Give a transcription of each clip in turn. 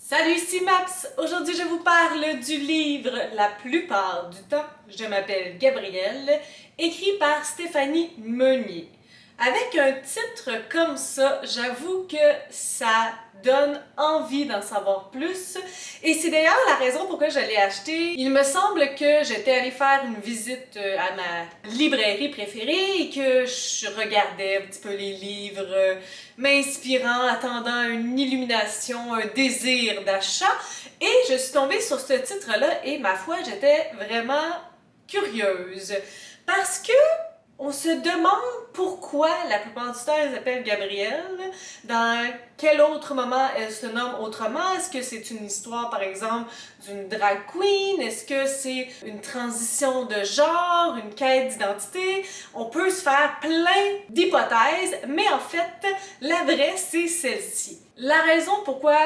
Salut, ici Maps! Aujourd'hui, je vous parle du livre La plupart du temps, je m'appelle Gabrielle, écrit par Stéphanie Meunier. Avec un titre comme ça, j'avoue que ça donne envie d'en savoir plus. Et c'est d'ailleurs la raison pourquoi je l'ai acheté. Il me semble que j'étais allée faire une visite à ma librairie préférée et que je regardais un petit peu les livres, m'inspirant, attendant une illumination, un désir d'achat. Et je suis tombée sur ce titre-là et ma foi, j'étais vraiment curieuse. Parce que on se demande pourquoi la plupart du temps elle s'appelle Gabrielle, dans quel autre moment elle se nomme autrement, est-ce que c'est une histoire par exemple d'une drag queen, est-ce que c'est une transition de genre, une quête d'identité, on peut se faire plein d'hypothèses, mais en fait la vraie c'est celle-ci. La raison pourquoi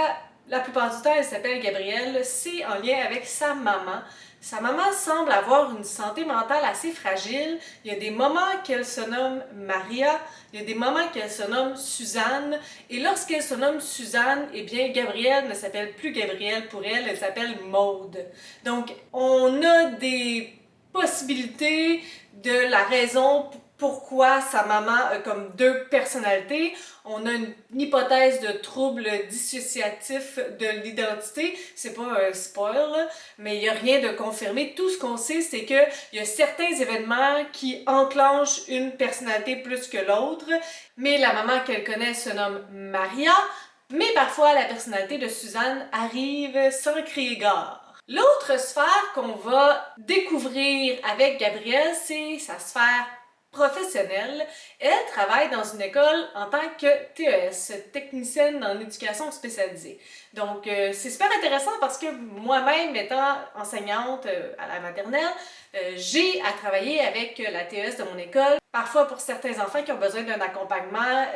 la plupart du temps elle s'appelle Gabrielle, c'est en lien avec sa maman. Sa maman semble avoir une santé mentale assez fragile. Il y a des moments qu'elle se nomme Maria, il y a des moments qu'elle se nomme Suzanne. Et lorsqu'elle se nomme Suzanne, eh bien, Gabrielle ne s'appelle plus Gabrielle pour elle, elle s'appelle Maude. Donc, on a des possibilités de la raison pourquoi sa maman a comme deux personnalités. On a une hypothèse de trouble dissociatif de l'identité. C'est pas un spoil, mais il n'y a rien de confirmé. Tout ce qu'on sait, c'est qu'il y a certains événements qui enclenchent une personnalité plus que l'autre. Mais la maman qu'elle connaît se nomme Maria. Mais parfois, la personnalité de Suzanne arrive sans crier gare. L'autre sphère qu'on va découvrir avec Gabrielle, c'est sa sphère professionnelle. Elle travaille dans une école en tant que TES, technicienne en éducation spécialisée. Donc, c'est super intéressant parce que moi-même, étant enseignante à la maternelle, j'ai à travailler avec la TES de mon école, parfois pour certains enfants qui ont besoin d'un accompagnement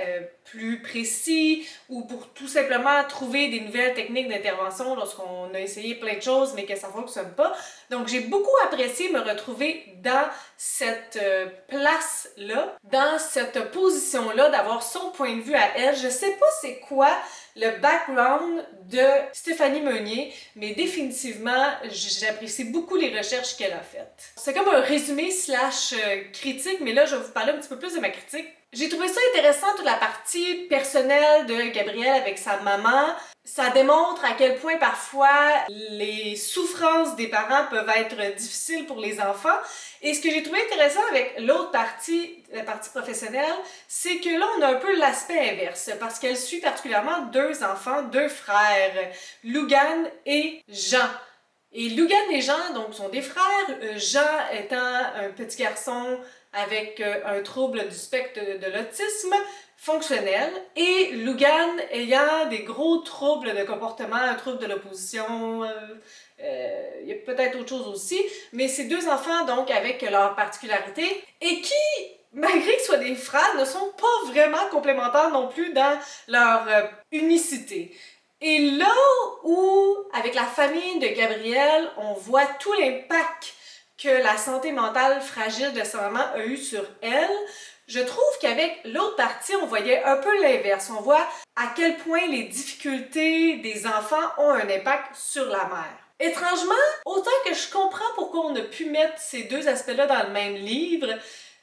plus précis ou pour tout simplement trouver des nouvelles techniques d'intervention lorsqu'on a essayé plein de choses mais que ça ne fonctionne pas. Donc, j'ai beaucoup apprécié me retrouver dans cette place-là, dans cette position-là, d'avoir son point de vue à elle. Je sais pas c'est quoi le background de Stéphanie Meunier, mais définitivement, j'apprécie beaucoup les recherches qu'elle a faites. C'est comme un résumé slash critique, mais là, je vais vous parler un petit peu plus de ma critique. J'ai trouvé ça intéressant, toute la partie personnelle de Gabrielle avec sa maman. Ça démontre à quel point parfois les souffrances des parents peuvent être difficiles pour les enfants. Et ce que j'ai trouvé intéressant avec l'autre partie, la partie professionnelle, c'est que là, on a un peu l'aspect inverse, parce qu'elle suit particulièrement deux enfants, deux frères, Lougan et Jean. Et Lougan et Jean, donc, sont des frères, Jean étant un petit garçon avec un trouble du spectre de l'autisme fonctionnel, et Lougan ayant des gros troubles de comportement, un trouble de l'opposition, il y a peut-être autre chose aussi, mais ces deux enfants, donc, avec leurs particularités, et qui, malgré qu'ils soient des frères, ne sont pas vraiment complémentaires non plus dans leur unicité. Et là où, avec la famille de Gabrielle, on voit tout l'impact que la santé mentale fragile de sa maman a eu sur elle, je trouve qu'avec l'autre partie, on voyait un peu l'inverse. On voit à quel point les difficultés des enfants ont un impact sur la mère. Étrangement, autant que je comprends pourquoi on a pu mettre ces deux aspects-là dans le même livre,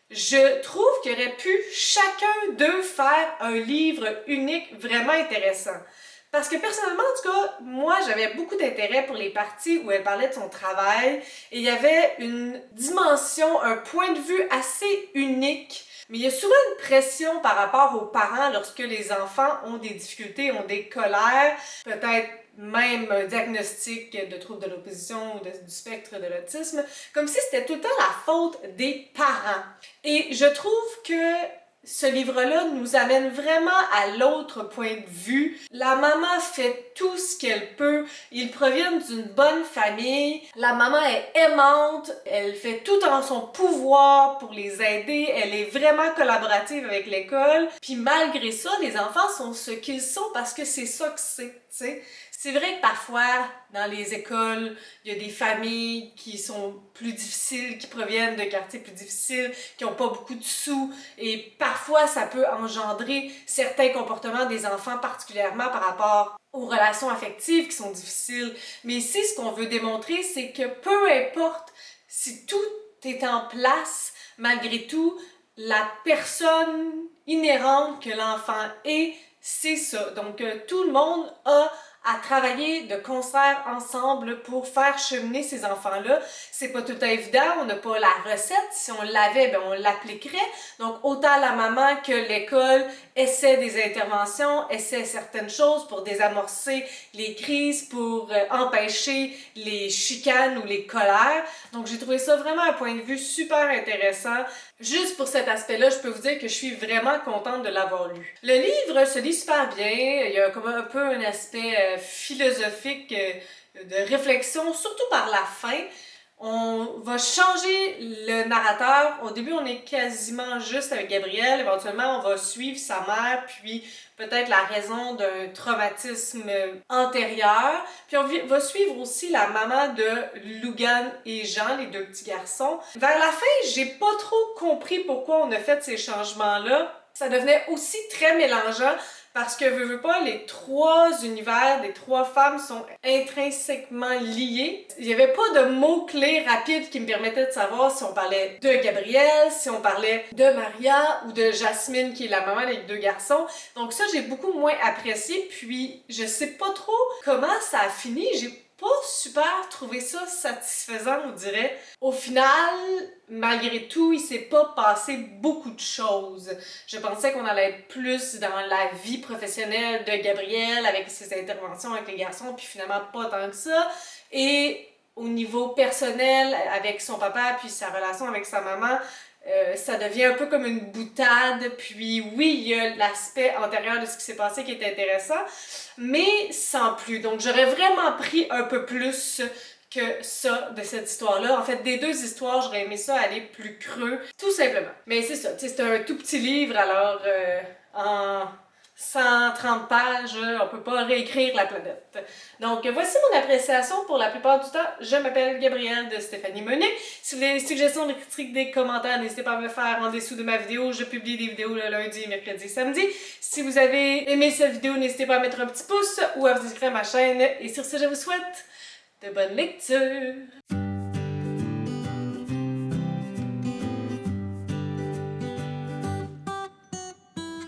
je trouve qu'il aurait pu chacun d'eux faire un livre unique vraiment intéressant. Parce que personnellement, en tout cas, moi, j'avais beaucoup d'intérêt pour les parties où elle parlait de son travail et il y avait une dimension, un point de vue assez unique. Mais il y a souvent une pression par rapport aux parents lorsque les enfants ont des difficultés, ont des colères, peut-être même un diagnostic de trouble de l'opposition ou du spectre de l'autisme, comme si c'était tout le temps la faute des parents. Et je trouve que ce livre-là nous amène vraiment à l'autre point de vue. La maman fait tout ce qu'elle peut. Ils proviennent d'une bonne famille. La maman est aimante. Elle fait tout en son pouvoir pour les aider. Elle est vraiment collaborative avec l'école. Puis malgré ça, les enfants sont ce qu'ils sont parce que c'est ça que c'est, tu sais. C'est vrai que parfois, dans les écoles, il y a des familles qui sont plus difficiles, qui proviennent de quartiers plus difficiles, qui n'ont pas beaucoup de sous, et parfois ça peut engendrer certains comportements des enfants, particulièrement par rapport aux relations affectives qui sont difficiles. Mais ici, ce qu'on veut démontrer, c'est que peu importe si tout est en place, malgré tout, la personne inhérente que l'enfant est, c'est ça. Donc, tout le monde a à travailler de concert ensemble pour faire cheminer ces enfants-là. C'est pas tout à évident, on n'a pas la recette. Si on l'avait, ben on l'appliquerait. Donc, autant la maman que l'école essaie des interventions, essaie certaines choses pour désamorcer les crises, pour empêcher les chicanes ou les colères. Donc, j'ai trouvé ça vraiment un point de vue super intéressant. Juste pour cet aspect-là, je peux vous dire que je suis vraiment contente de l'avoir lu. Le livre se lit super bien, il y a comme un peu un aspect philosophique de réflexion, surtout par la fin. On va changer le narrateur. Au début, on est quasiment juste avec Gabriel. Éventuellement, on va suivre sa mère, puis peut-être la raison d'un traumatisme antérieur. Puis on va suivre aussi la maman de Lougan et Jean, les deux petits garçons. Vers la fin, j'ai pas trop compris pourquoi on a fait ces changements-là. Ça devenait aussi très mélangeant parce que, veux pas, les trois univers des trois femmes sont intrinsèquement liés. Il n'y avait pas de mots-clés rapides qui me permettaient de savoir si on parlait de Gabriel, si on parlait de Maria ou de Jasmine, qui est la maman des deux garçons. Donc ça, j'ai beaucoup moins apprécié. Puis, je sais pas trop comment ça a fini. J'ai pas super trouvé ça satisfaisant, on dirait. Au final, malgré tout, il s'est pas passé beaucoup de choses. Je pensais qu'on allait être plus dans la vie professionnelle de Gabriel avec ses interventions avec les garçons, puis finalement pas tant que ça. Et au niveau personnel, avec son papa, puis sa relation avec sa maman, ça devient un peu comme une boutade, puis oui, il y a l'aspect antérieur de ce qui s'est passé qui est intéressant, mais sans plus. Donc j'aurais vraiment pris un peu plus que ça de cette histoire-là. En fait, des deux histoires, j'aurais aimé ça aller plus creux, tout simplement. Mais c'est ça, c'est un tout petit livre, alors en 130 pages, on peut pas réécrire la planète. Donc, voici mon appréciation pour la plupart du temps. Je m'appelle Gabrielle de Stéphanie Meunier. Si vous avez des suggestions, des critiques, des commentaires, n'hésitez pas à me faire en dessous de ma vidéo. Je publie des vidéos le lundi, mercredi, samedi. Si vous avez aimé cette vidéo, n'hésitez pas à mettre un petit pouce ou à vous inscrire à ma chaîne. Et sur ce, je vous souhaite de bonnes lectures!